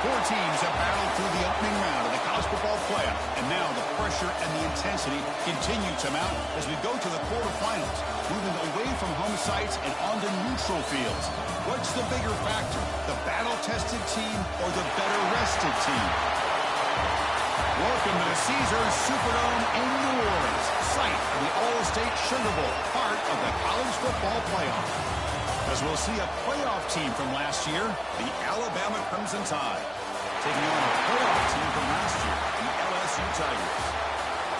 Four teams have battled through the opening round of the college football playoff, and now the pressure and the intensity continue to mount as we go to the quarterfinals, moving away from home sites and onto neutral fields. What's the bigger factor, the battle-tested team or the better-rested team? Welcome to the Caesars Superdome in New Orleans, site of the All-State Sugar Bowl, part of the college football playoff. As we'll see a playoff team from last year, the Alabama Crimson Tide, taking on a playoff team from last year, the LSU Tigers.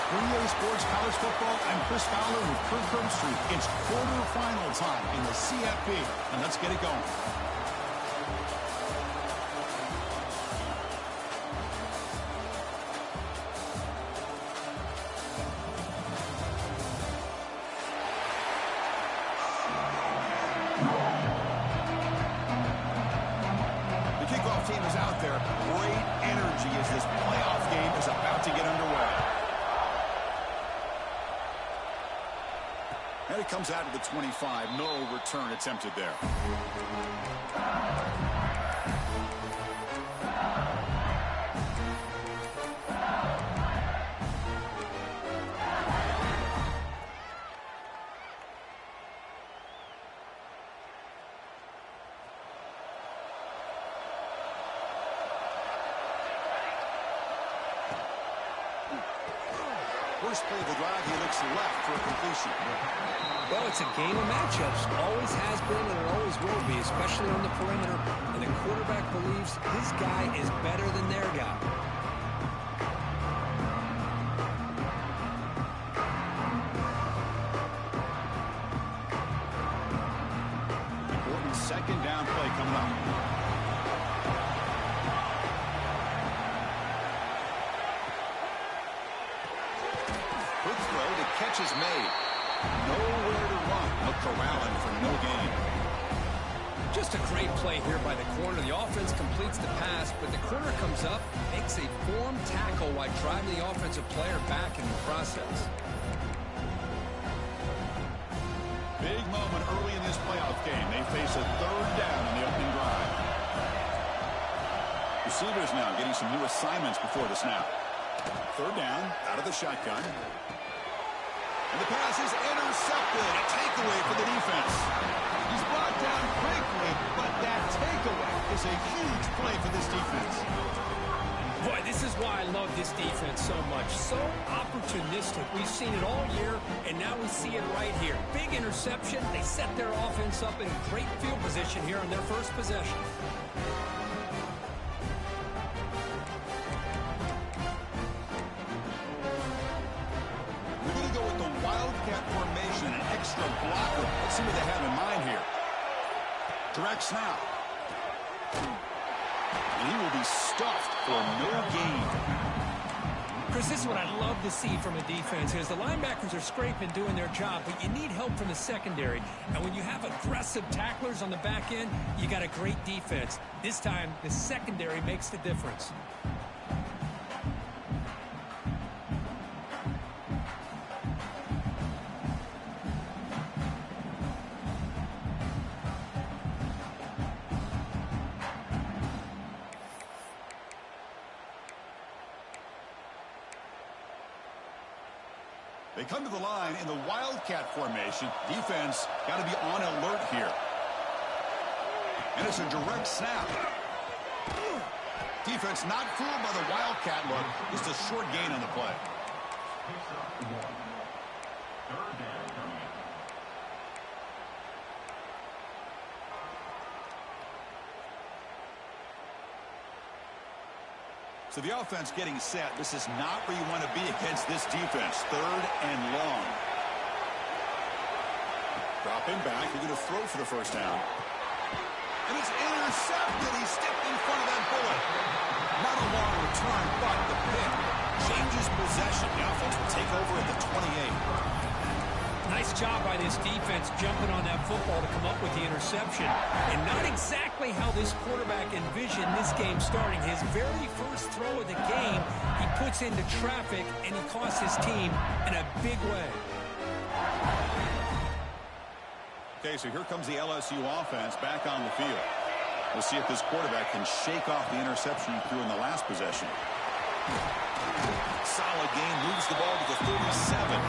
For EA Sports College Football, I'm Chris Fowler with Kirk Herbstreit. It's quarterfinal time in the CFP, and let's get it going. Team is out there. Great energy as this playoff game is about to get underway. And it comes out to the 25. No return attempted there. First play of the drive, he looks left for a completion. Well, it's a game of matchups. Always has been and it always will be, especially on the perimeter. And the quarterback believes his guy is better than their guy. Important second down play coming up. Catch is made. Nowhere to run. No corralling for no gain. Just a great play here by the corner. The offense completes the pass, but the corner comes up, makes a form tackle while driving the offensive player back in the process. Big moment early in this playoff game. They face a third down in the opening drive. Receivers now getting some new assignments before the snap. Third down, out of the shotgun. And the pass is intercepted. A takeaway for the defense. He's brought down quickly, but that takeaway is a huge play for this defense. Boy, this is why I love this defense so much. So opportunistic. We've seen it all year, and now we see it right here. Big interception. They set their offense up in great field position here on their first possession. Wildcat formation, an extra blocker. Let's see what they have in mind here. Direct snap. And he will be stuffed for no gain. Chris, this is what I love to see from a defense is the linebackers are scraping doing their job, but you need help from the secondary. And when you have aggressive tacklers on the back end, you got a great defense. This time, the secondary makes the difference. They come to the line in the Wildcat formation. Defense got to be on alert here. And it's a direct snap. Defense not fooled by the Wildcat look. Just a short gain on the play. So the offense getting set. This is not where you want to be against this defense. Third and long. Dropping back. They're going to throw for the first down. And it's intercepted. He stepped in front of that bullet. Not a long return, but the pick changes possession. The offense will take over at the 28. Nice job by this defense jumping on that football to come up with the interception. And not exactly how this quarterback envisioned this game starting. His very first throw of the game, he puts into traffic, and he costs his team in a big way. Okay, so here comes the LSU offense back on the field. We'll see if this quarterback can shake off the interception he threw in the last possession. Solid game, moves the ball to the 37.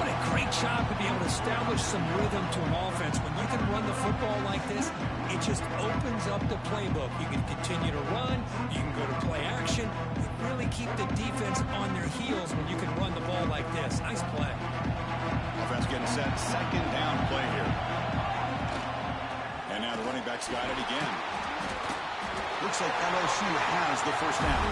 What a great job to be able to establish some rhythm to an offense. When you can run the football like this, it just opens up the playbook. You can continue to run. You can go to play action. You really keep the defense on their heels when you can run the ball like this. Nice play. Offense getting set. Second down play here. And now the running back's got it again. Looks like LSU has the first down.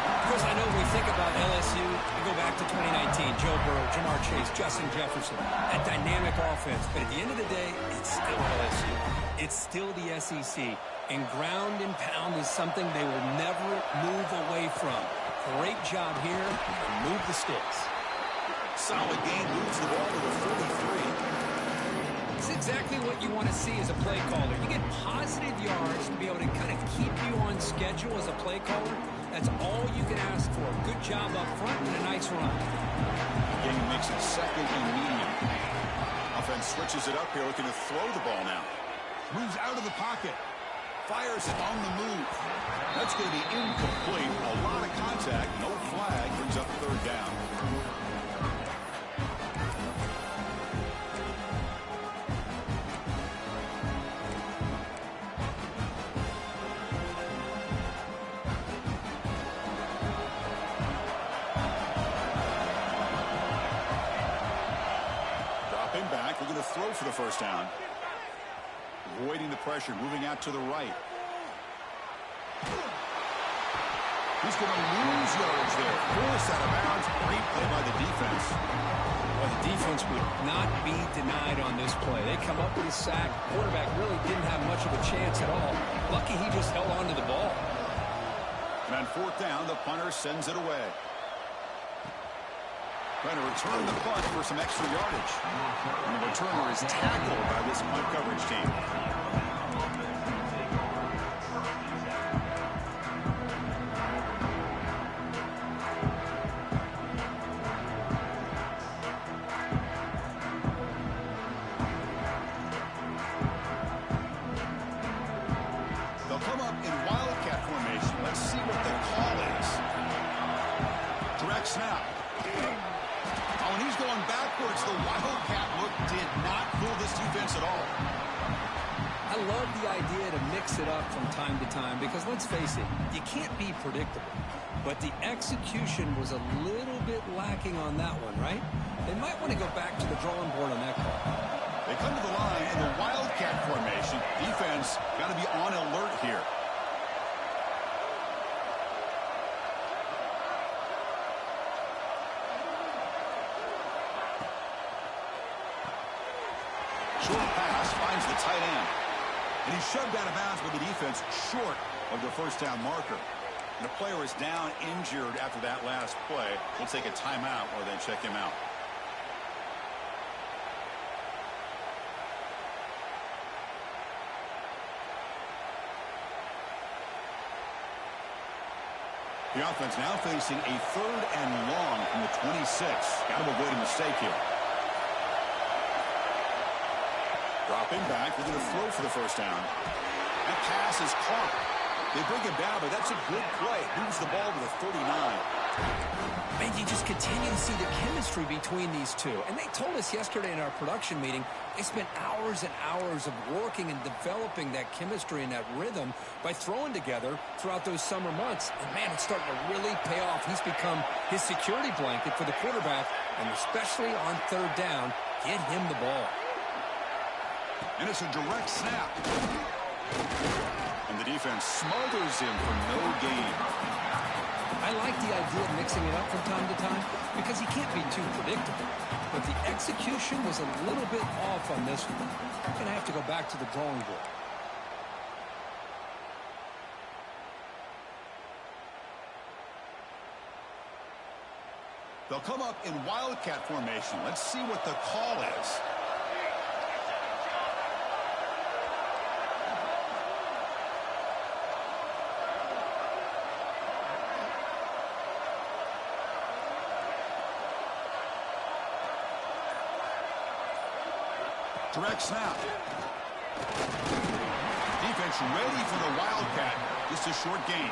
Of course, I know when we think about LSU, we go back to 2019, Joe Burrow, Jamar Chase, Justin Jefferson, a dynamic offense. But at the end of the day, it's still LSU. It's still the SEC. And ground and pound is something they will never move away from. Great job here, and move the sticks. Solid game, moves the ball to the 43. It's exactly what you want to see as a play caller. You get positive yards to be able to kind of keep you on schedule as a play caller. That's all you can ask for. Good job up front and a nice run. Game makes it second and medium. Offense switches it up here, looking to throw the ball now. Moves out of the pocket. Fires it on the move. That's going to be incomplete. A lot of contact. No flag. Brings up third down. Looking to throw for the first down. Avoiding the pressure, moving out to the right. He's going to lose yards there. Forced out of bounds. Great play by the defense. Well, the defense would not be denied on this play. They come up with a sack. Quarterback really didn't have much of a chance at all. Lucky he just held on to the ball. And on fourth down, the punter sends it away. Trying to return the punt for some extra yardage. And the returner is tackled by this punt coverage team. They'll come up in wildcat formation. Let's see what the call is. Direct snap. Oh, and he's going backwards. The wildcat look did not fool this defense at all. I love the idea to mix it up from time to time because, let's face it, you can't be predictable. But the execution was a little bit lacking on that one, right? They might want to go back to the drawing board on that call. They come to the line in the wildcat formation. Defense got to be on alert here. Short pass finds the tight end. And he's shoved out of bounds with the defense short of the first down marker. And the player is down injured after that last play. We'll take a timeout or then check him out. The offense now facing a third and long from the 26. Got to avoid a mistake here. Dropping back, they're going to throw for the first down. That pass is caught. They bring him down, but that's a good play. Moves the ball to the 39. Man, you just continue to see the chemistry between these two. And they told us yesterday in our production meeting, they spent hours and hours of working and developing that chemistry and that rhythm by throwing together throughout those summer months. And, man, it's starting to really pay off. He's become his security blanket for the quarterback, and especially on third down, get him the ball. And it's a direct snap. And the defense smothers him for no gain. I like the idea of mixing it up from time to time because he can't be too predictable. But the execution was a little bit off on this one. We're going to have to go back to the drawing board. They'll come up in wildcat formation. Let's see what the call is. Direct snap. defense ready for the Wildcat. Just a short gain.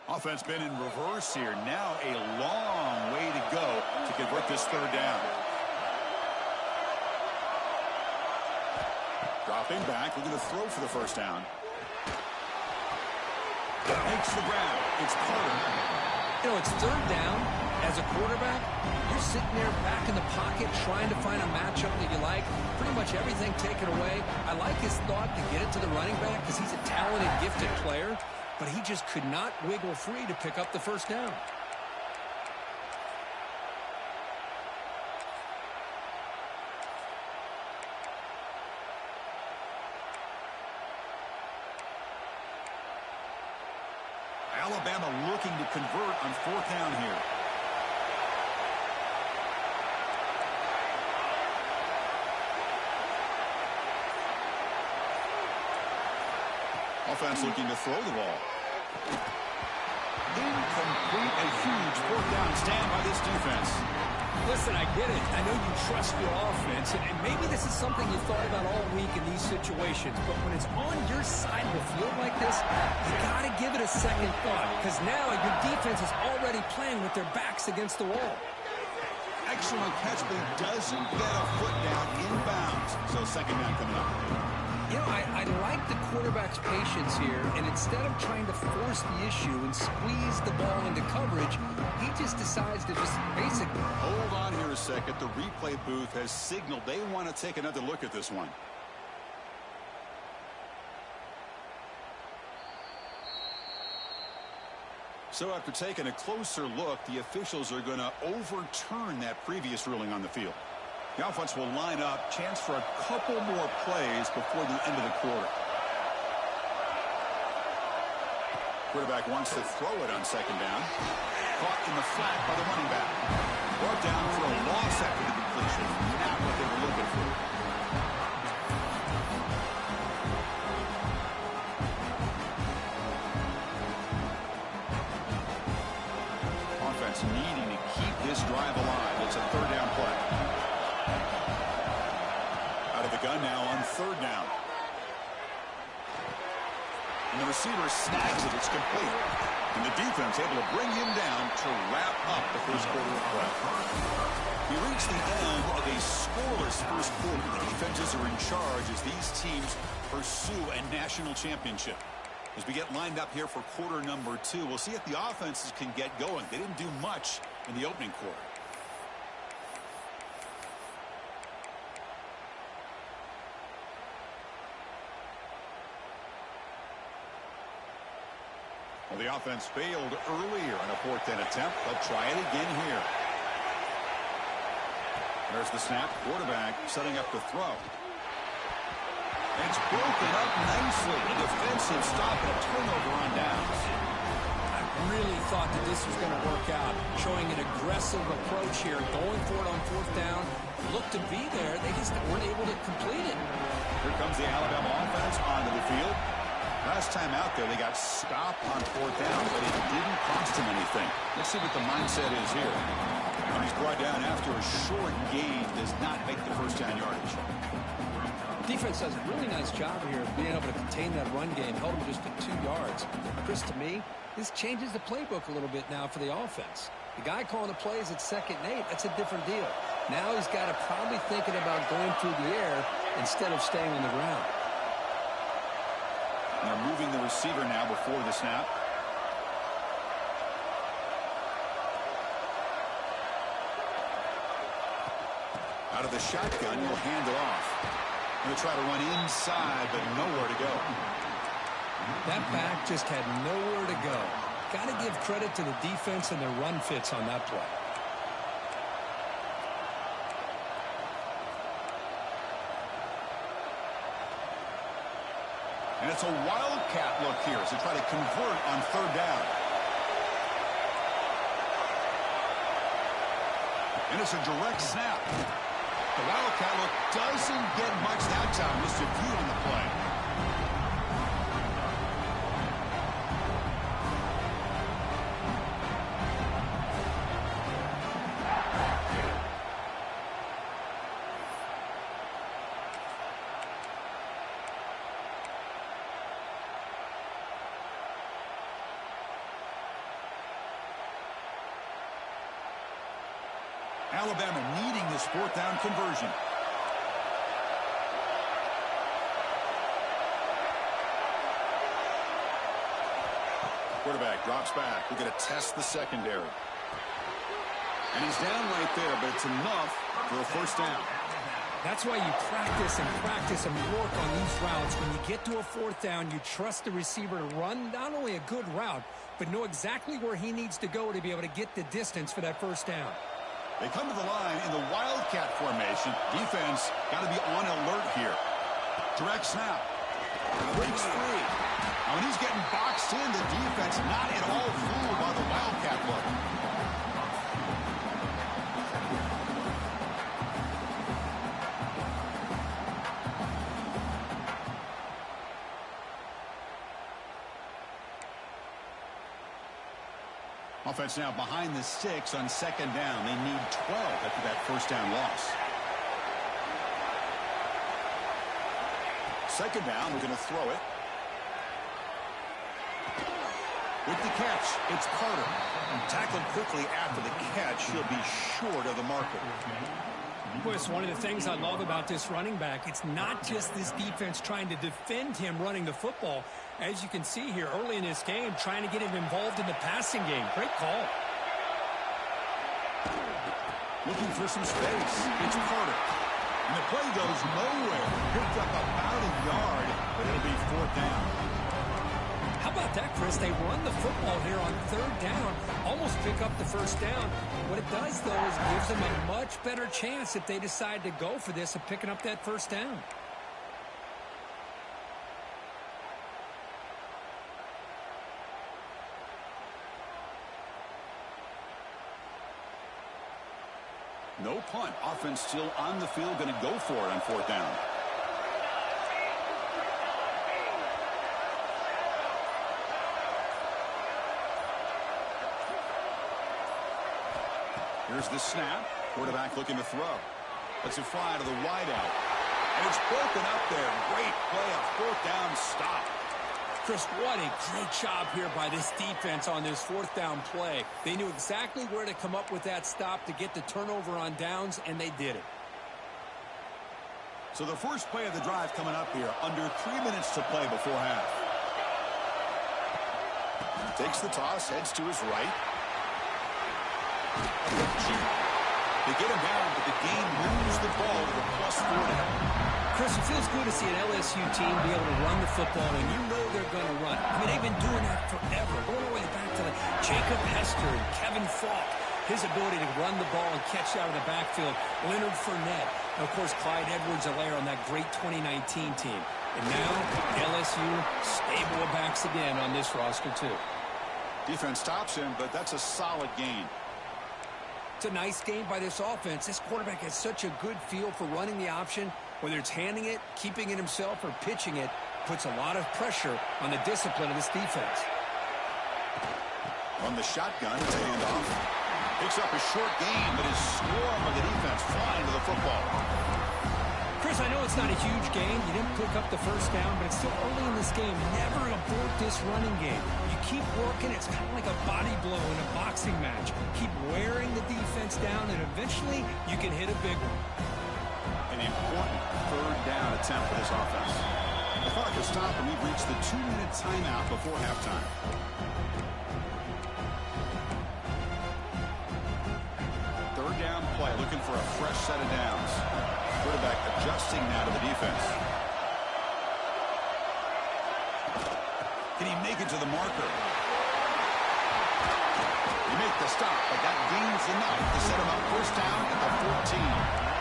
Offense been in reverse here. Now a long way to go to convert this third down. Dropping back, looking to throw for the first down. Makes the grab. It's Carter. You know, it's third down. As a quarterback, you're sitting there back in the pocket trying to find a matchup that you like. Pretty much everything taken away. I like his thought to get it to the running back because he's a talented, gifted player, but he just could not wiggle free to pick up the first down. Alabama looking to convert on fourth down here. Offense looking to throw the ball. Incomplete. A huge fourth down stand by this defense. Listen, I get it. I know you trust your offense, and maybe this is something you thought about all week in these situations, but when it's on your side of the field like this, you got to give it a second thought, because now your defense is already playing with their backs against the wall. Excellent catch, but he doesn't get a foot down inbounds. So second down coming up. You know, I like the quarterback's patience here, and instead of trying to force the issue and squeeze the ball into coverage, he just decides to just basically... Hold on here a second. The replay booth has signaled they want to take another look at this one. So after taking a closer look, the officials are going to overturn that previous ruling on the field. The offense will line up, chance for a couple more plays before the end of the quarter. Quarterback wants to throw it on second down. Caught in the flat by the running back. Brought down for a loss after the completion. Not what they were looking for. Offense needing to keep this drive alive. It's a third down play. Out of the gun now on third down. And the receiver snags it. It's complete. And the defense able to bring him down to wrap up the first quarter of play. We reach the end of a scoreless first quarter. The defenses are in charge as these teams pursue a national championship. As we get lined up here for quarter number 2, we'll see if the offenses can get going. They didn't do much in the opening quarter. Well, the offense failed earlier on a fourth down attempt. They'll try it again here. There's the snap. Quarterback setting up the throw. It's broken up nicely. A defensive stop and a turnover on downs. I really thought that this was going to work out. Showing an aggressive approach here. Going for it on fourth down. Looked to be there. They just weren't able to complete it. Here comes the Alabama offense onto the field. Last time out there, they got stopped on fourth down, but it didn't cost him anything. Let's see what the mindset is here. When he's brought down after a short gain, does not make the first down yardage. Defense does a really nice job here of being able to contain that run game. Held him just at 2 yards. Chris, to me, this changes the playbook a little bit now for the offense. The guy calling the plays at 2nd and 8, that's a different deal. Now he's got to probably thinking about going through the air instead of staying on the ground. And they're moving the receiver now before the snap. Out of the shotgun, you'll hand it off. Going to try to run inside, but nowhere to go. That back just had nowhere to go. Got to give credit to the defense and their run fits on that play. And it's a wildcat look here as they try to convert on third down. And it's a direct snap. The wildcat look doesn't get much that time. Just a few on the play. Alabama needing this fourth down conversion. Quarterback drops back. We're going to test the secondary. And he's down right there, but it's enough for a first down. That's why you practice and work on these routes. When you get to a fourth down, you trust the receiver to run not only a good route, but know exactly where he needs to go to be able to get the distance for that first down. They come to the line in the Wildcat formation. Defense got to be on alert here. Direct snap. Breaks free. Now, when he's getting boxed in, the defense not at all fooled by the Wildcat look. Offense now behind the 6 on second down. They need 12 after that first down loss. Second down, we're going to throw it. With the catch, it's Carter. Tackled quickly after the catch. He'll be short of the marker. Chris, one of the things I love about this running back, it's not just this defense trying to defend him running the football. As you can see here early in this game, trying to get him involved in the passing game. Great call. Looking for some space. It's Carter. And the play goes nowhere. Picked up about a yard, but it'll be fourth down. How about that, Chris? They run the football here on third down, almost pick up the first down. What it does, though, is gives them a much better chance if they decide to go for this of picking up that first down. No punt. Offense still on the field, going to go for it on fourth down. Here's the snap. Quarterback looking to throw. Lets it fly to the wideout. And it's broken up there. Great play. A fourth down stop. Chris, what a great job here by this defense on this fourth down play. They knew exactly where to come up with that stop to get the turnover on downs, and they did it. So the first play of the drive coming up here. Under 3 minutes to play before half. Takes the toss, heads to his right. They get him down, but the game moves the ball to the +40. Chris, it feels good to see an LSU team be able to run the football when you know they're going to run. I mean, they've been doing that forever, going all the way back to Jacob Hester and Kevin Falk. His ability to run the ball and catch out of the backfield. Leonard Fournette. And, of course, Clyde Edwards-Helaire on that great 2019 team. And now, LSU stable of backs again on this roster, too. Defense stops him, but that's a solid gain. It's a nice game by this offense. This quarterback has such a good feel for running the option. Whether it's handing it, keeping it himself, or pitching it, puts a lot of pressure on the discipline of this defense. On the shotgun, it's a handoff. Picks up a short gain, but his swarm of the defense flying to the football. Chris, I know it's not a huge game. You didn't pick up the first down, but it's still early in this game. Never abort this running game. You keep working. It's kind of like a body blow in a boxing match. Keep wearing the defense down, and eventually you can hit a big one. An important third down attempt for this offense. The clock has stopped, and we've reached the 2-minute timeout before halftime. Third down play, looking for a fresh set of downs. Quarterback adjusting now to the defense. Can he make it to the marker? He makes the stop, but that gains enough to set him up first down at the 14.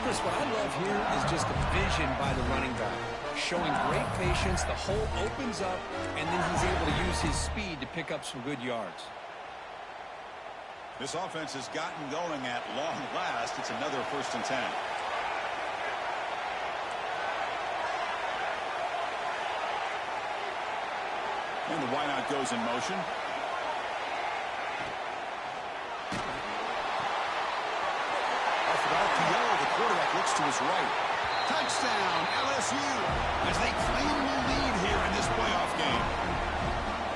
Chris, what I love here is just the vision by the running back. Showing great patience, the hole opens up, and then he's able to use his speed to pick up some good yards. This offense has gotten going at long last. It's another 1st and 10. And the wideout goes in motion. The quarterback looks to his right. Touchdown, LSU, as they claim the lead here in this playoff game.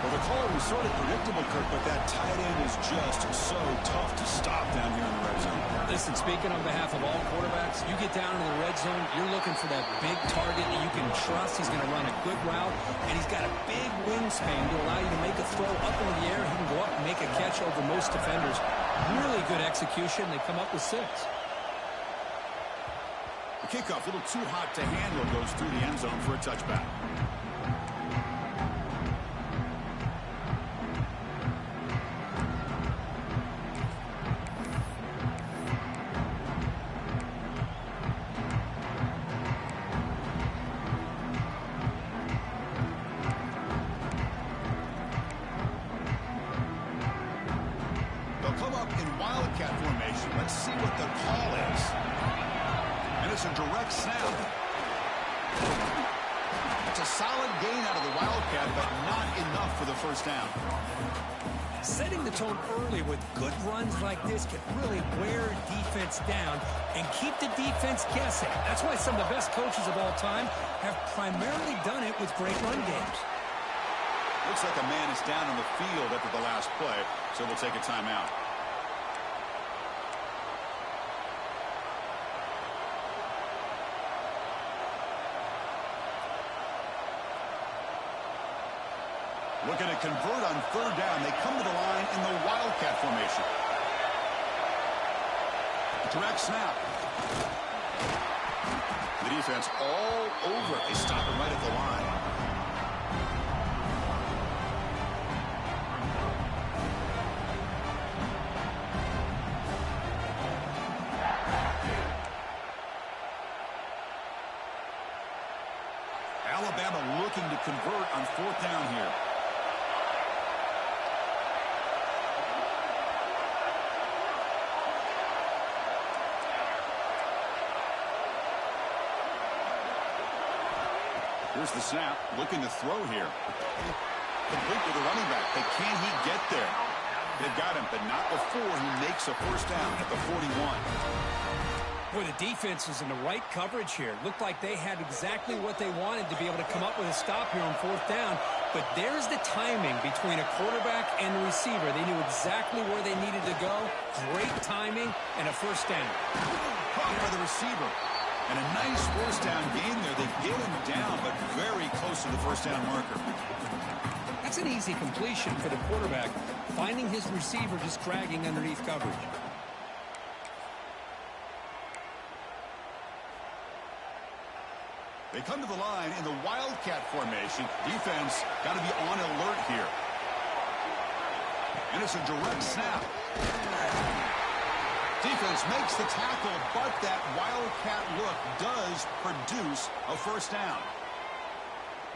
The Well, the call was sort of predictable, Kirk, but that tight end is just so tough to stop down here in the red zone. Listen, speaking on behalf of all quarterbacks, you get down in the red zone, you're looking for that big target that you can trust. He's going to run a good route, and he's got a big wingspan to allow you to make a throw up into the air. He can go up and make a catch over most defenders. Really good execution. They come up with 6. The kickoff, a little too hot to handle, goes through the end zone for a touchback. Come up in wildcat formation. Let's see what the call is. And it's a direct snap. It's a solid gain out of the wildcat, but not enough for the first down. Setting the tone early with good runs like this can really wear defense down and keep the defense guessing. That's why some of the best coaches of all time have primarily done it with great run games. Looks like a man is down on the field after the last play, so we'll take a timeout. Looking to convert on third down. They come to the line in the wildcat formation. Direct snap. The defense all over it. They stop it right at the line. Alabama looking to convert on fourth down here. Here's the snap, looking to throw here. Complete with the running back, but can he get there? They've got him, but not before he makes a first down at the 41. Boy, the defense is in the right coverage here. Looked like they had exactly what they wanted to be able to come up with a stop here on fourth down. But there's the timing between a quarterback and the receiver. They knew exactly where they needed to go. Great timing and a first down. Caught by the receiver. And a nice first down game there. They get him down, but very close to the first down marker. That's an easy completion for the quarterback, finding his receiver just dragging underneath coverage. They come to the line in the wildcat formation. Defense got to be on alert here. And it's a direct snap. Defense makes the tackle, but that wildcat look does produce a first down.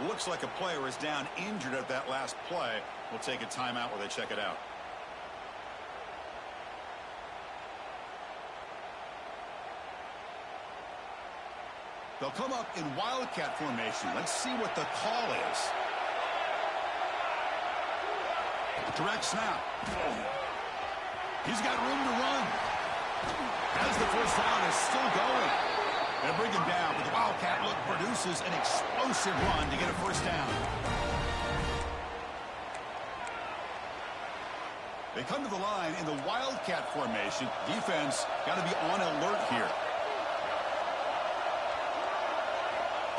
Looks like a player is down injured at that last play. We'll take a timeout while they check it out. They'll come up in wildcat formation. Let's see what the call is. Direct snap. He's got room to run. As the first down is still going. They'll bring him down, but the wildcat look produces an explosive run to get a first down. They come to the line in the wildcat formation. Defense got to be on alert here.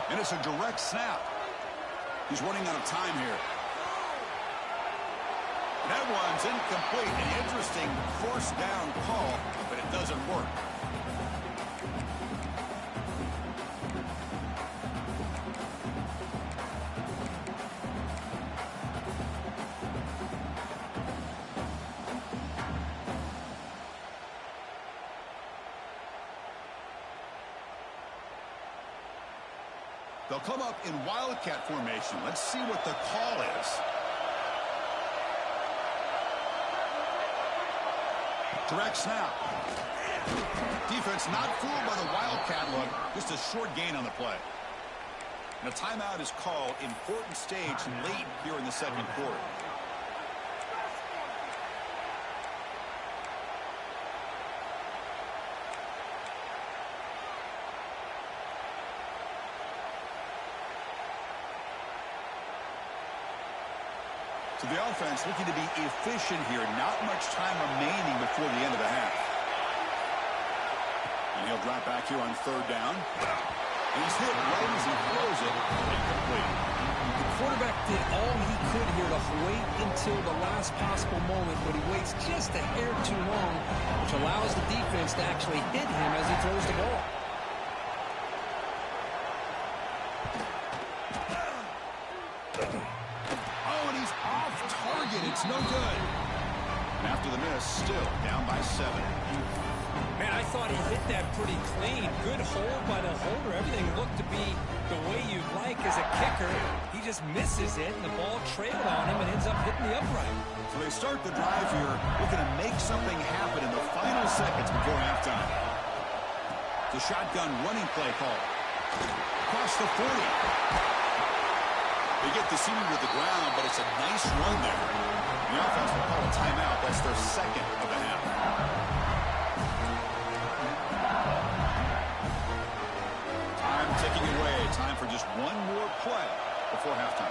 And it's a direct snap. He's running out of time here. That one's incomplete. An interesting first down call, but it doesn't work. They'll come up in wildcat formation. Let's see what the call is. Direct snap. Defense not fooled by the wildcat look. Just a short gain on the play. And a timeout is called. Important stage late here in the second quarter. So the offense looking to be efficient here. Not much time remaining before the end of the half. And he'll drop back here on third down. And he's hit right as he throws it. Incomplete. The quarterback did all he could here to wait until the last possible moment, but he waits just a hair too long, which allows the defense to actually hit him as he throws the ball. Oh, and he's off target. It's no good. And after the miss, still down by 7. Man, I thought he hit that pretty clean. Good hold by the holder. Everything looked to be the way you'd like as a kicker. He just misses it, and the ball trailed on him and ends up hitting the upright. So they start the drive here, looking to make something happen in the final seconds before halftime. The shotgun running play call. Across the 40. They get the senior to the ground, but it's a nice run there. The offense will call a timeout. That's their second of the half. Time ticking away. Time for just one more play before halftime.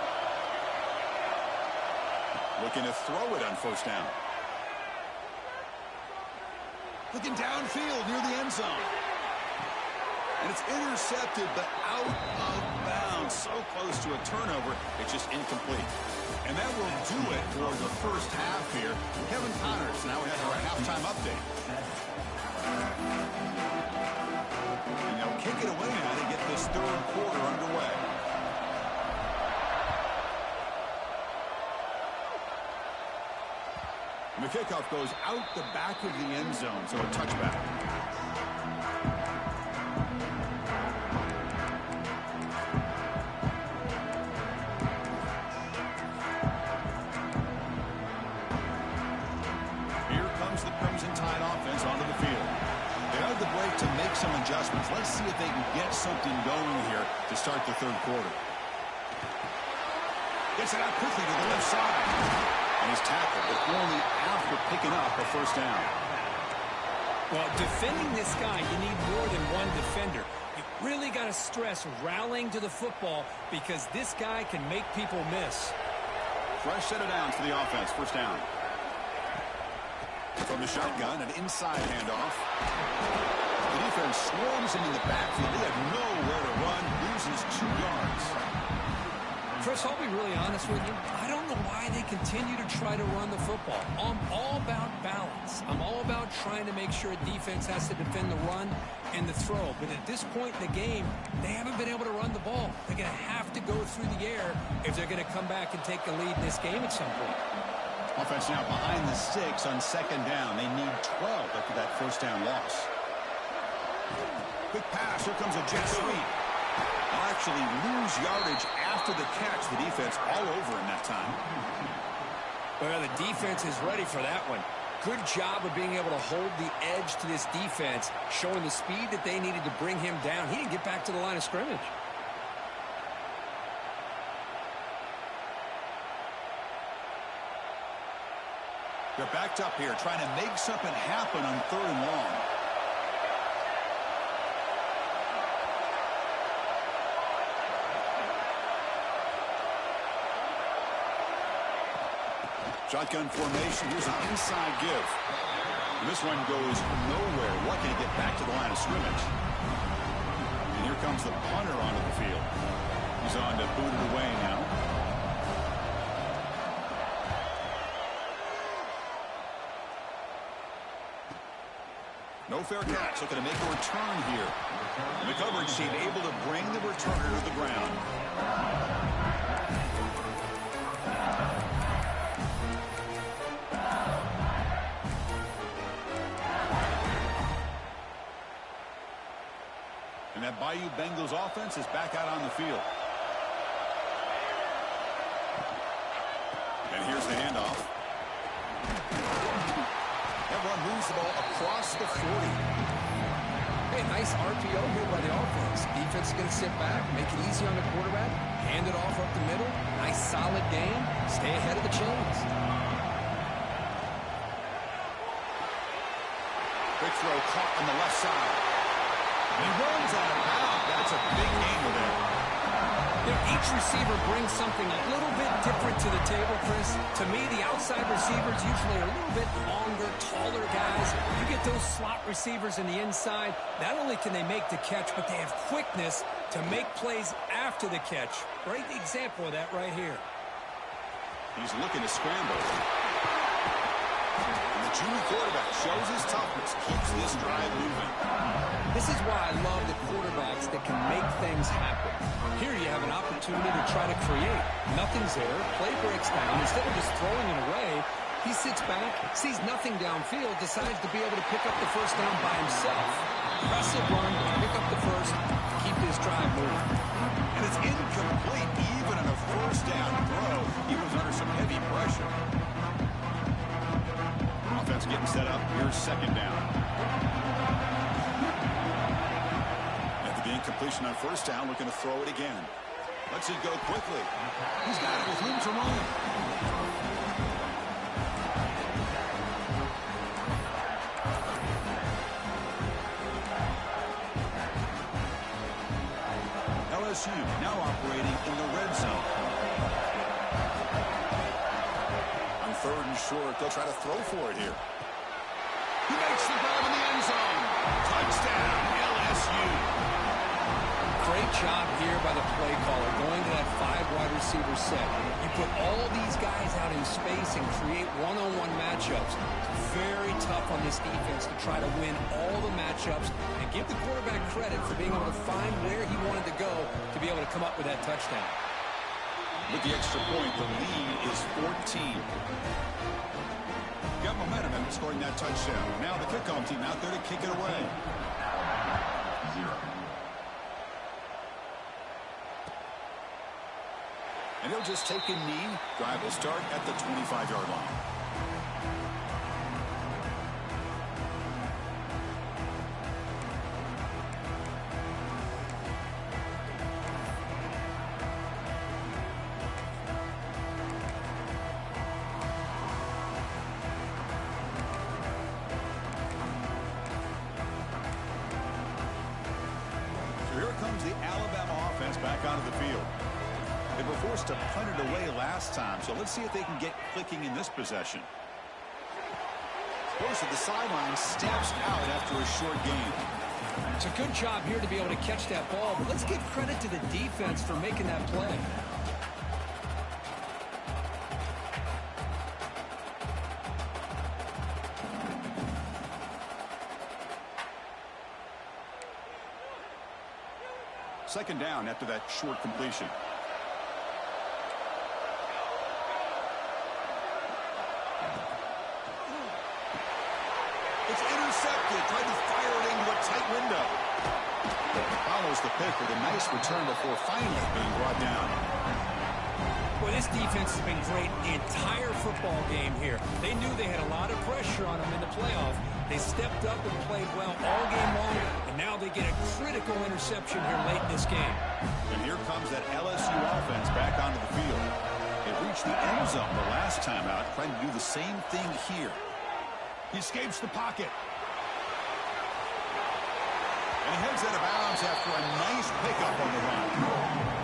Looking to throw it on first down. Looking downfield near the end zone. And it's intercepted, but out of bounds. So close to a turnover, it's just incomplete. And that will do it for the first half here. Kevin Connors, now we have our halftime update. And they'll kick it away now to get this third quarter underway. And the kickoff goes out the back of the end zone, so a touchback. To make some adjustments. Let's see if they can get something going here to start the third quarter. Gets it out quickly to the left side. And he's tackled, but only after picking up a first down. Well, defending this guy, you need more than one defender. You really got to stress rallying to the football because this guy can make people miss. Fresh set of downs for the offense. First down. From the shotgun, an inside handoff. The defense swarms him in the backfield. They have nowhere to run. Loses 2 yards. Chris, I'll be really honest with you. I don't know why they continue to try to run the football. I'm all about balance. I'm all about trying to make sure a defense has to defend the run and the throw. But at this point in the game, they haven't been able to run the ball. They're going to have to go through the air if they're going to come back and take the lead in this game at some point. Offense now behind the 6 on second down. They need 12 after that first down loss. Quick pass. Here comes a jet sweep. They'll actually lose yardage after the catch. The defense all over in that time. Well, the defense is ready for that one. Good job of being able to hold the edge to this defense, showing the speed that they needed to bring him down. He didn't get back to the line of scrimmage. They're backed up here, trying to make something happen on third and long. Shotgun formation. Here's an inside give. And this one goes nowhere. Lucky to get back to the line of scrimmage. And here comes the punter onto the field. He's on to boot it away now. No fair catch. Looking to make a return here. And the coverage team able to bring the returner to the ground. And that Bayou Bengals offense is back out on the field. And here's the handoff. Everyone moves the ball across the 40. Hey, nice RPO here by the offense. Defense is going to sit back, make it easy on the quarterback, hand it off up the middle. Nice solid game. Stay ahead of the chains. Big throw caught on the left side. He runs out of bounds. That's a big gainer there. You know, each receiver brings something a little bit different to the table, Chris. To me, the outside receivers usually are a little bit longer, taller guys. You get those slot receivers in the inside, not only can they make the catch, but they have quickness to make plays after the catch. Great example of that right here. He's looking to scramble. And the junior quarterback shows his toughness, keeps this drive moving. This is why I love the quarterbacks that can make things happen. Here you have an opportunity to try to create. Nothing's there. Play breaks down. Instead of just throwing it away, he sits back, sees nothing downfield, decides to be able to pick up the first down by himself. Impressive run, pick up the first, keep this drive moving. And it's incomplete even on a first down throw. He was under some heavy pressure. Offense getting set up. Here's second down. Completion on first down, looking to throw it again. Lets it go quickly. He's got it with room to run. LSU now operating in the red zone. On third and short, they'll try to throw for it here. He makes the grab in the end zone. Touchdown, LSU. Great job here by the play caller, going to that 5 wide receiver set. You put all these guys out in space and create one-on-one matchups. Very tough on this defense to try to win all the matchups and give the quarterback credit for being able to find where he wanted to go to be able to come up with that touchdown. With the extra point, the lead is 14. Got momentum after scoring that touchdown. Now the kickoff team out there to kick it away. 0. And he'll just take a knee. Drive will start at the 25-yard line. So here comes the Alabama offense back onto the field. They were forced to punt it away last time, so let's see if they can get clicking in this possession. Force at the sideline, steps out after a short gain. It's a good job here to be able to catch that ball, but let's give credit to the defense for making that play. Second down after that short completion. It's intercepted. Tried to fire it into a tight window. Follows the pick with a nice return before finally being brought down. Well, this defense has been great the entire football game here. They knew they had a lot of pressure on them in the playoff. They stepped up and played well all game long, and now they get a critical interception here late in this game. And here comes that LSU offense back onto the field. They reached the end zone the last time out, trying to do the same thing here. He escapes the pocket. And he heads out of bounds after a nice pickup on the run.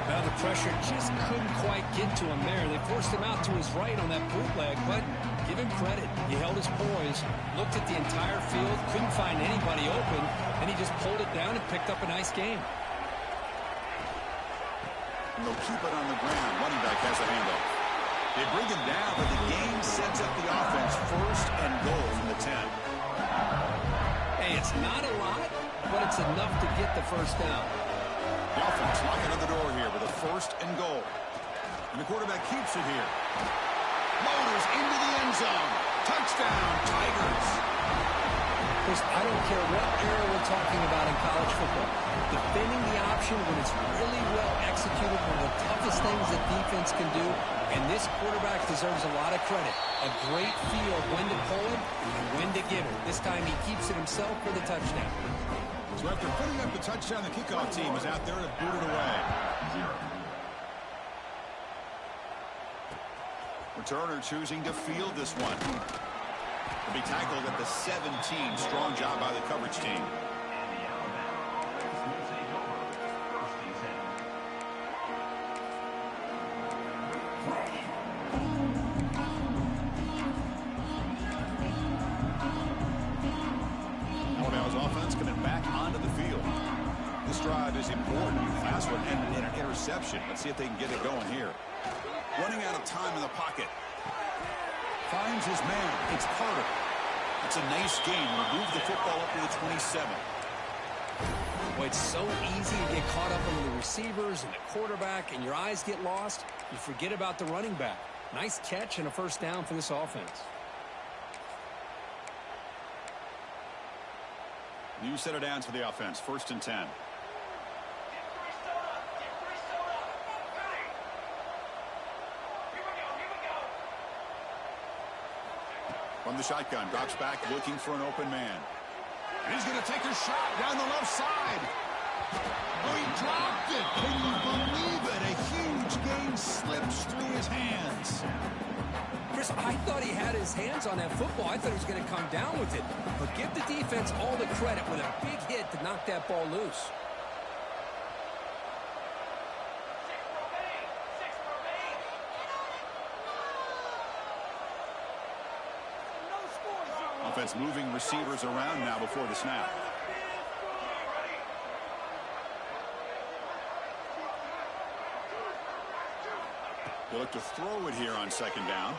Now the pressure just couldn't quite get to him there. They forced him out to his right on that bootleg, but give him credit. He held his poise, looked at the entire field, couldn't find anybody open, and he just pulled it down and picked up a nice game. And they'll keep it on the ground. Running back has a handoff. They bring him down, but the game sets up the offense first and goal from the 10. Hey, it's not a lot, but it's enough to get the first down. The offense knocking on the door here with a first and goal. And the quarterback keeps it here. Motors into the end zone. Touchdown, Tigers. Chris, I don't care what era we're talking about in college football. Defending the option when it's really well executed, one of the toughest things that defense can do, and this quarterback deserves a lot of credit. A great feel of when to pull it and when to give it. This time he keeps it himself for the touchdown. So after putting up the touchdown, the kickoff team is out there to boot it away. 0. Returner choosing to field this one. Will be tackled at the 17. Strong job by the coverage team. drive is important. Last one ended in an interception. Let's see if they can get it going here. Running out of time in the pocket. Finds his man. It's Carter. It's a nice gain. Move the football up to the 27. Well, it's so easy to get caught up on the receivers and the quarterback, and your eyes get lost. You forget about the running back. Nice catch and a first down for this offense. New set of downs for the offense. 1st and 10. From the shotgun, drops back looking for an open man. And he's going to take a shot down the left side. Oh, he dropped it. Can you believe it? A huge gain slips through his hands. Chris, I thought he had his hands on that football. I thought he was going to come down with it. But give the defense all the credit with a big hit to knock that ball loose. Offense moving receivers around now before the snap. They look to throw it here on 2nd down.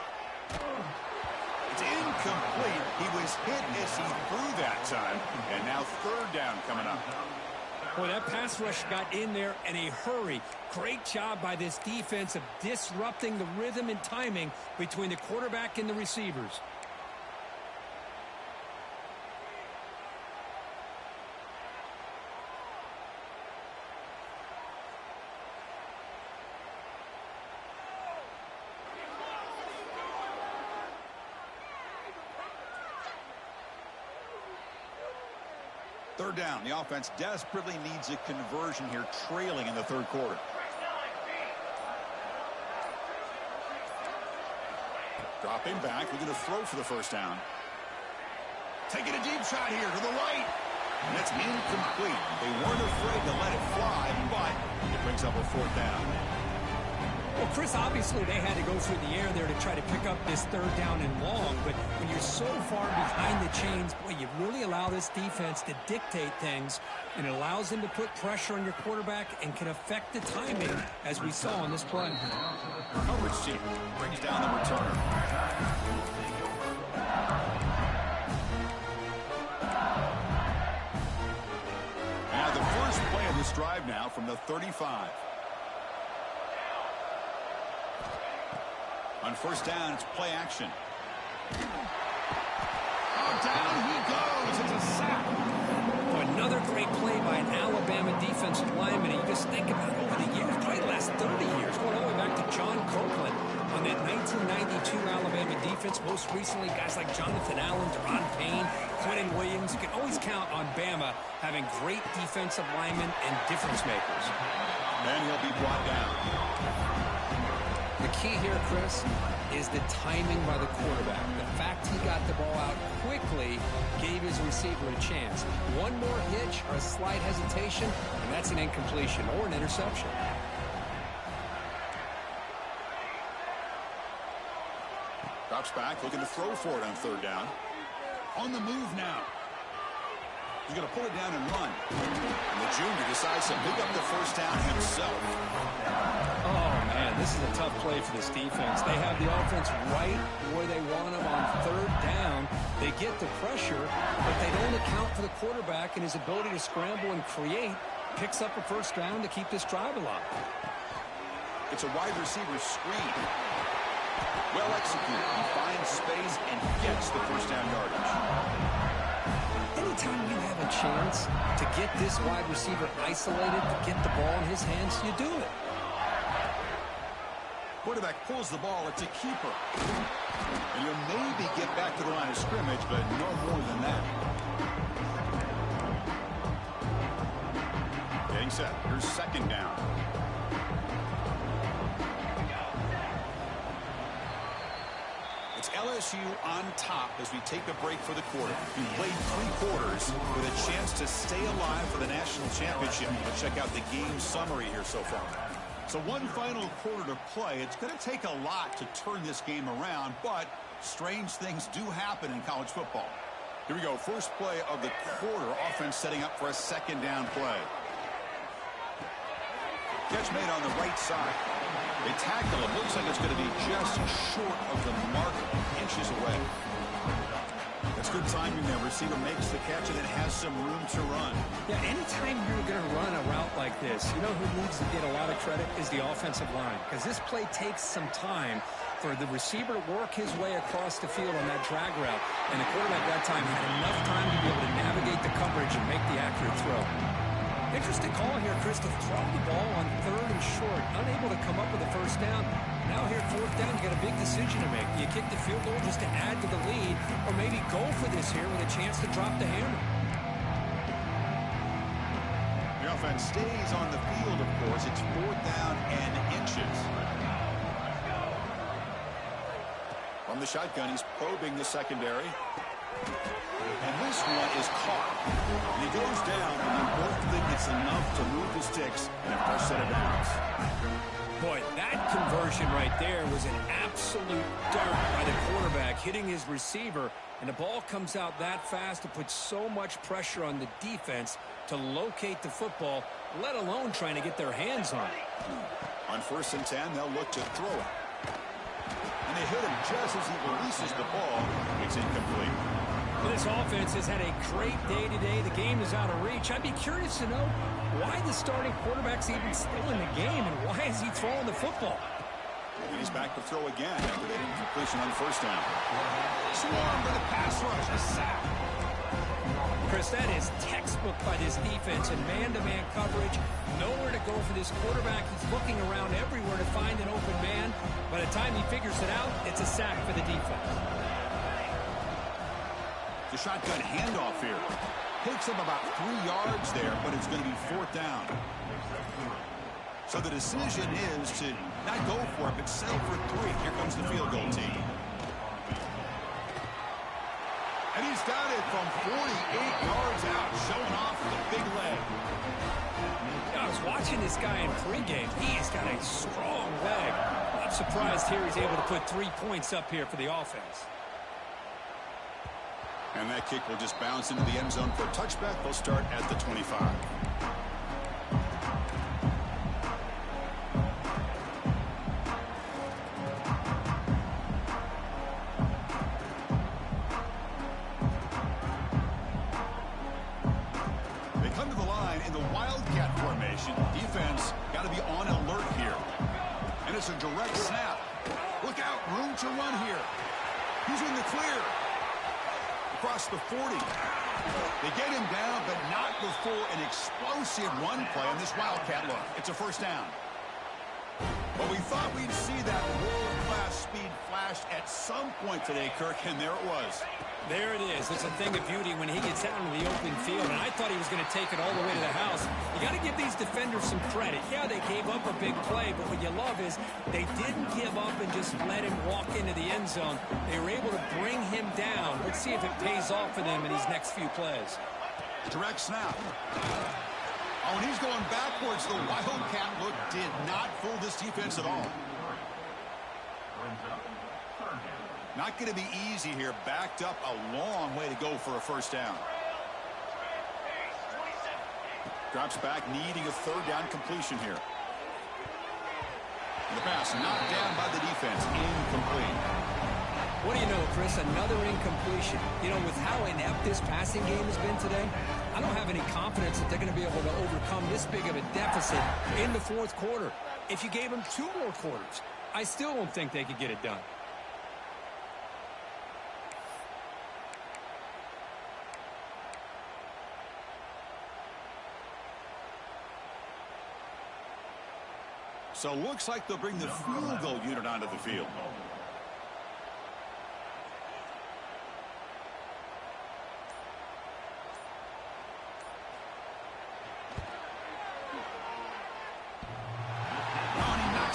It's incomplete. He was hit as he threw that time. And now 3rd down coming up. Boy, that pass rush got in there in a hurry. Great job by this defense of disrupting the rhythm and timing between the quarterback and the receivers. Third down. The offense desperately needs a conversion here, trailing in the 3rd quarter. Dropping back. We're going to throw for the 1st down. Taking a deep shot here to the right. And that's incomplete. They weren't afraid to let it fly, but it brings up a 4th down. Well, Chris, obviously they had to go through the air there to try to pick up this 3rd down and long, but when you're so far behind the chains, boy, you really allow this defense to dictate things, and it allows them to put pressure on your quarterback and can affect the timing, as we saw on this play. Coverage team brings down the returner. Now the first play of this drive now from the 35. On 1st down, it's play action. Oh, down he goes. It's a sack. Another great play by an Alabama defensive lineman. You just think about over the years, probably the last 30 years, going all the way back to John Copeland on that 1992 Alabama defense. Most recently, guys like Jonathan Allen, Deron Payne, Quentin Williams. You can always count on Bama having great defensive linemen and difference makers. And he'll be brought down. The key here, Chris, is the timing by the quarterback. The fact he got the ball out quickly gave his receiver a chance. One more hitch or a slight hesitation, and that's an incompletion or an interception. Drops back, looking to throw for it on 3rd down. On the move now. He's going to pull it down and run. And the junior decides to pick up the 1st down himself. Oh, man, this is a tough play for this defense. They have the offense right where they want them on 3rd down. They get the pressure, but they don't account for the quarterback and his ability to scramble and create. Picks up a 1st down to keep this drive alive. It's a wide receiver screen. Well executed. He finds space and gets the 1st down yardage. Anytime you have a chance to get this wide receiver isolated, to get the ball in his hands, you do it. Quarterback pulls the ball. It's a keeper. And you'll maybe get back to the line of scrimmage, but no more than that. Getting set. Here's 2nd down. It's LSU on top as we take a break for the quarter. We played 3 quarters with a chance to stay alive for the national championship. Let's check out the game summary here so far. So one final quarter to play. It's going to take a lot to turn this game around, but strange things do happen in college football. Here we go. First play of the quarter. Offense setting up for a 2nd down play. Catch made on the right side. They tackle him. Looks like it's going to be just short of the mark, inches away. That's good timing there. Receiver makes the catch and then has some room to run. Yeah, anytime you're going to run a route like this, you know who needs to get a lot of credit is the offensive line, because this play takes some time for the receiver to work his way across the field on that drag route, and the quarterback that time had enough time to be able to navigate the coverage and make the accurate throw. Interesting call here, Chris, to throw the ball on 3rd and short, unable to come up with a first down. Now here, 4th down, you got a big decision to make. Do you kick the field goal just to add to the lead, or maybe go for this here with a chance to drop the hammer? The offense stays on the field, of course. It's 4th down and inches. From the shotgun, he's probing the secondary. And this one is caught. And he goes down, and you both think it's enough to move the sticks and a fresh set of downs. Boy, that conversion right there was an absolute dart by the quarterback, hitting his receiver, and the ball comes out that fast to put so much pressure on the defense to locate the football, let alone trying to get their hands on it. On 1st and 10, they'll look to throw it. And they hit him just as he releases the ball. It's incomplete. This offense has had a great day today. The game is out of reach. I'd be curious to know why the starting quarterback's even still in the game, and why is he throwing the football? And he's back to throw again after that incompletion on 1st down. Swarm for the pass rush. A sack. Chris, that is textbook by this defense in man-to-man coverage. Nowhere to go for this quarterback. He's looking around everywhere to find an open man. By the time he figures it out, it's a sack for the defense. The shotgun handoff here. Takes up about 3 yards there, but it's going to be 4th down. So the decision is to not go for it, but settle for 3. Here comes the field goal team. And he's got it from 48 yards out, showing off the big leg. I was watching this guy in pregame. He's got a strong leg. I'm surprised here he's able to put 3 points up here for the offense. And that kick will just bounce into the end zone for a touchback. They'll start at the 25. They come to the line in the Wildcat formation. Defense got to be on alert here. And it's a direct snap. Look out, room to run here. He's in the clear. Across the 40. They get him down, but not before an explosive run play on this Wildcat look. It's a 1st down. But we thought we'd see that world-class speed flash at some point today, Kirk, and there it was. There it is. It's a thing of beauty when he gets out into the open field, and I thought he was going to take it all the way to the house. You got to give these defenders some credit. Yeah, they gave up a big play, but what you love is they didn't give up and just let him walk into the end zone. They were able to bring him down. Let's see if it pays off for them in these next few plays. Direct snap. Oh, and he's going backwards. The Wildcat look did not fool this defense at all. Not going to be easy here. Backed up a long way to go for a 1st down. Drops back, needing a 3rd down completion here. And the pass knocked down by the defense. Incomplete. What do you know, Chris? Another incompletion. You know, with how inept this passing game has been today, I don't have any confidence that they're going to be able to overcome this big of a deficit in the 4th quarter. If you gave them 2 more quarters, I still don't think they could get it done. So looks like they'll bring the field goal unit onto the field.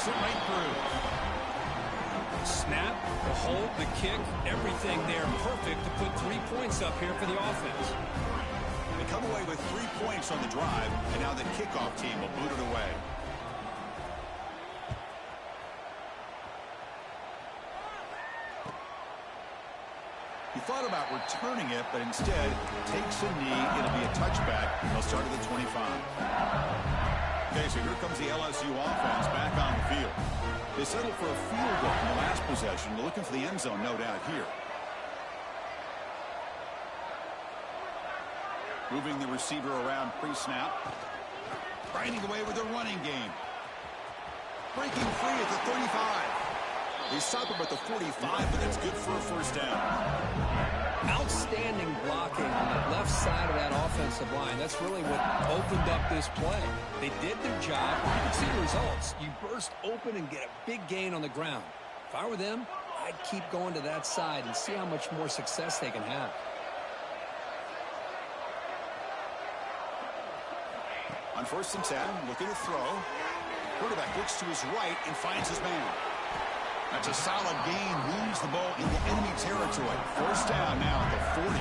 It right through. Snap, the hold, the kick, everything there perfect to put 3 points up here for the offense. They come away with 3 points on the drive, and now the kickoff team will boot it away. He thought about returning it, but instead takes a knee. It'll be a touchback. They'll start at the 25. Okay, so here comes the LSU offense back on the field. They settled for a field goal in the last possession. They're looking for the end zone, no doubt, here. Moving the receiver around pre-snap. Grinding away with their running game. Breaking free at the 35. They stop him at the 45, but that's good for a first down. Outstanding blocking on the left side of that offensive line. That's really what opened up this play. They did their job. You can see the results. You burst open and get a big gain on the ground. If I were them, I'd keep going to that side and see how much more success they can have. On 1st and 10, looking to throw. Quarterback looks to his right and finds his man. That's a solid gain. Moves the ball into enemy territory. First down now at the 40.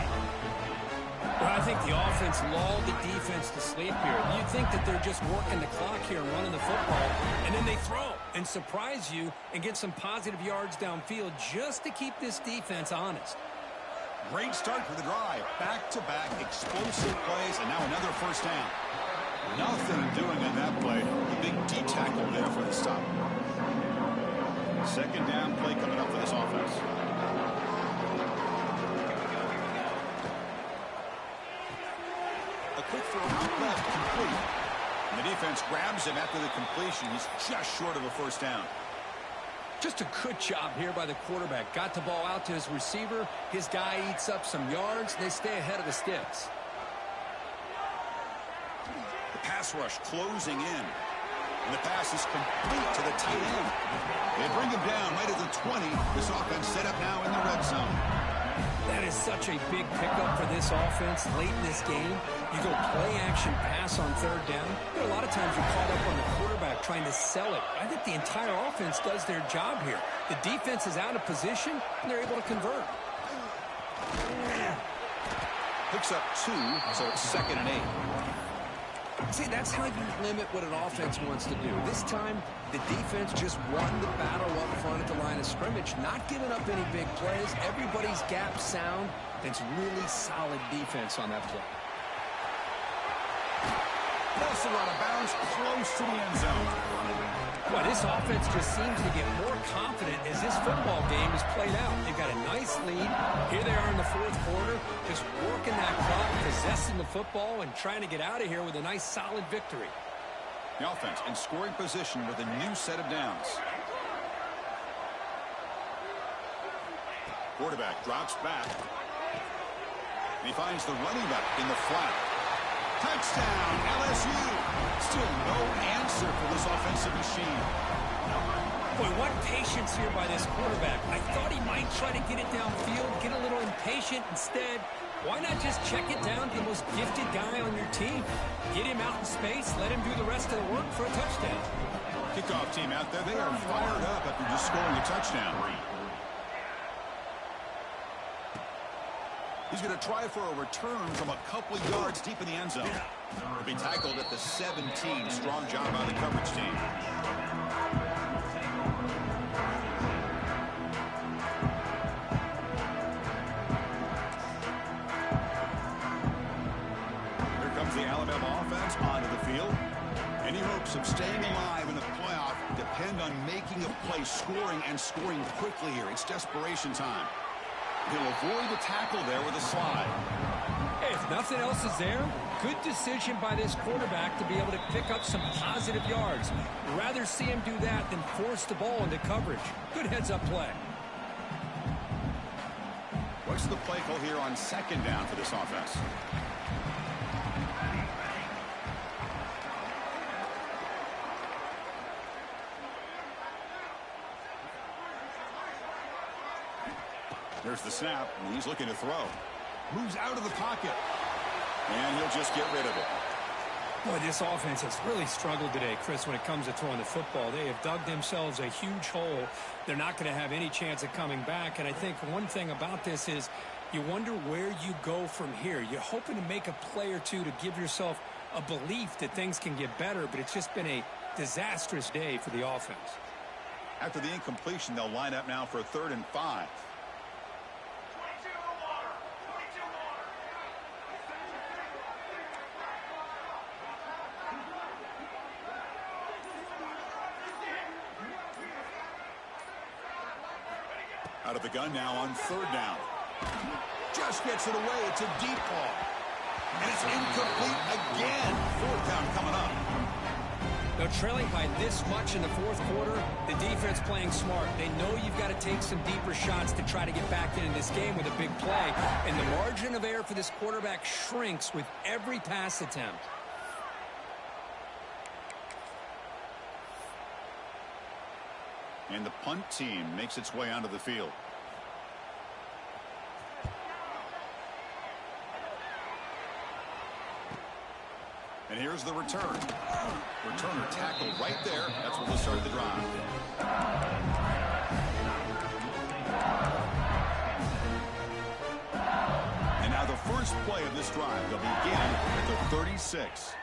Well, I think the offense lulled the defense to sleep here. You'd think that they're just working the clock here and running the football, and then they throw and surprise you and get some positive yards downfield just to keep this defense honest. Great start for the drive. Back-to-back explosive plays, and now another first down. Nothing doing on that play. The big D tackle there for the stop. Second down play coming up for this offense. A quick throw out left, complete. And the defense grabs him after the completion. He's just short of a first down. Just a good job here by the quarterback. Got the ball out to his receiver. His guy eats up some yards. They stay ahead of the sticks. The pass rush closing in. And the pass is complete to the tight end. They bring him down right at the 20. This offense set up now in the red zone. That is such a big pickup for this offense late in this game. You go play-action pass on third down. But a lot of times you're caught up on the quarterback trying to sell it. I think the entire offense does their job here. The defense is out of position, and they're able to convert. Picks up 2, so it's 2nd and 8. See, that's how you limit what an offense wants to do. This time, the defense just won the battle up front at the line of scrimmage, not giving up any big plays. Everybody's gap sound. It's really solid defense on that play. Boston out of bounds, close to the end zone. Well, this offense just seems to get more confident as this football game is played out. They've got a nice lead. Here they are in the fourth quarter, just working that clock, possessing the football, and trying to get out of here with a nice, solid victory. The offense in scoring position with a new set of downs. Quarterback drops back. And he finds the running back in the flat. Touchdown, LSU. Still no answer for this offensive machine. Boy, what patience here by this quarterback. I thought he might try to get it downfield, get a little impatient. Instead, why not just check it down to the most gifted guy on your team? Get him out in space, let him do the rest of the work for a touchdown. Kickoff team out there, they are fired up after just scoring a touchdown. He's going to try for a return from a couple of yards deep in the end zone. He'll be tackled at the 17. Strong job by the coverage team. Here comes the Alabama offense onto the field. Any hopes of staying alive in the playoff depend on making a play, scoring, and scoring quickly here. It's desperation time. He'll avoid the tackle there with a slide. Hey, if nothing else is there, good decision by this quarterback to be able to pick up some positive yards. Rather see him do that than force the ball into coverage. Good heads-up play. What's the play call here on 2nd down for this offense? There's the snap, and he's looking to throw. Moves out of the pocket. And he'll just get rid of it. Boy, this offense has really struggled today, Chris, when it comes to throwing the football. They have dug themselves a huge hole. They're not going to have any chance of coming back. And I think one thing about this is you wonder where you go from here. You're hoping to make a play or two to give yourself a belief that things can get better, but it's just been a disastrous day for the offense. After the incompletion, they'll line up now for a 3rd and 5. Out of the gun now on third down. Just gets it away. It's a deep ball. And it's incomplete again. Fourth down coming up. Now, trailing by this much in the fourth quarter, the defense playing smart. They know you've got to take some deeper shots to try to get back into this game with a big play. And the margin of error for this quarterback shrinks with every pass attempt. And the punt team makes its way onto the field. And here's the return. Returner tackled right there. That's where they started the drive. And now the first play of this drive. They'll begin at the 36.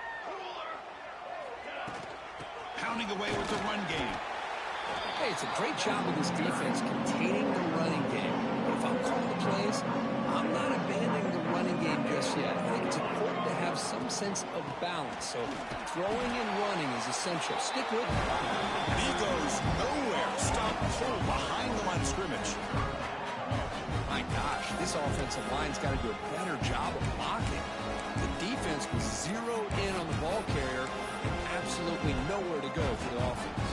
Pounding away with the run game. Hey, it's a great job of this defense containing the running game. But if I'm calling the plays, I'm not abandoning the running game just yet. I think it's important to have some sense of balance. So throwing and running is essential. Stick with it. And he goes nowhere. Stop cold behind the line of scrimmage. My gosh, this offensive line's got to do a better job of blocking. The defense was zeroed in on the ball carrier and absolutely nowhere to go for the offense.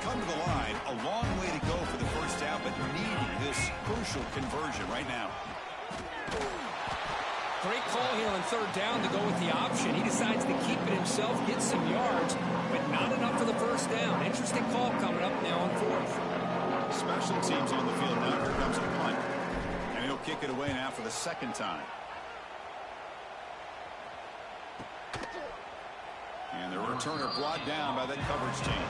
Come to the line, a long way to go for the first down, but needing this crucial conversion right now. Great call here on third down to go with the option. He decides to keep it himself, get some yards, but not enough for the first down. Interesting call coming up now on fourth. Special teams on the field now. Here comes the punt. And he'll kick it away now for the second time. And the returner brought down by that coverage team.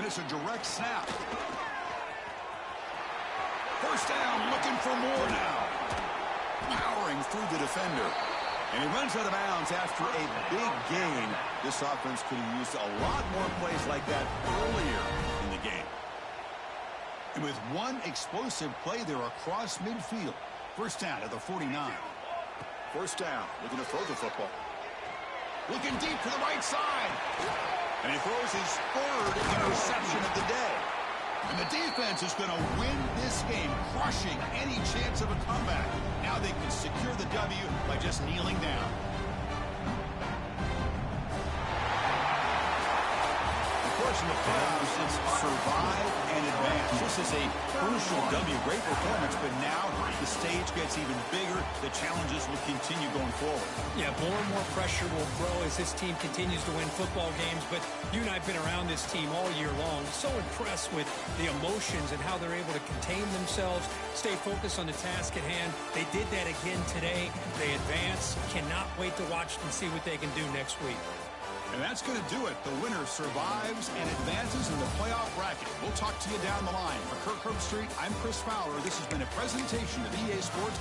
It's a direct snap. First down, looking for more now. Powering through the defender. And he runs out of bounds after a big gain. This offense could have used a lot more plays like that earlier in the game. And with one explosive play there across midfield. First down at the 49. First down, looking to throw the football. Looking deep to the right side. And he throws his third interception of the day. And the defense is going to win this game, crushing any chance of a comeback. Now they can secure the W by just kneeling down. Of course, in the playoffs, it's survive and advance. This is a crucial W. Great performance, but now the stage gets even bigger. The challenges will continue going forward. Yeah, more and more pressure will grow as this team continues to win football games. But you and I have been around this team all year long. So impressed with the emotions and how they're able to contain themselves, stay focused on the task at hand. They did that again today. They advance. Cannot wait to watch and see what they can do next week. And that's going to do it. The winner survives and advances in the playoff bracket. We'll talk to you down the line. For Kirk Herbstreit, I'm Chris Fowler. This has been a presentation of EA Sports.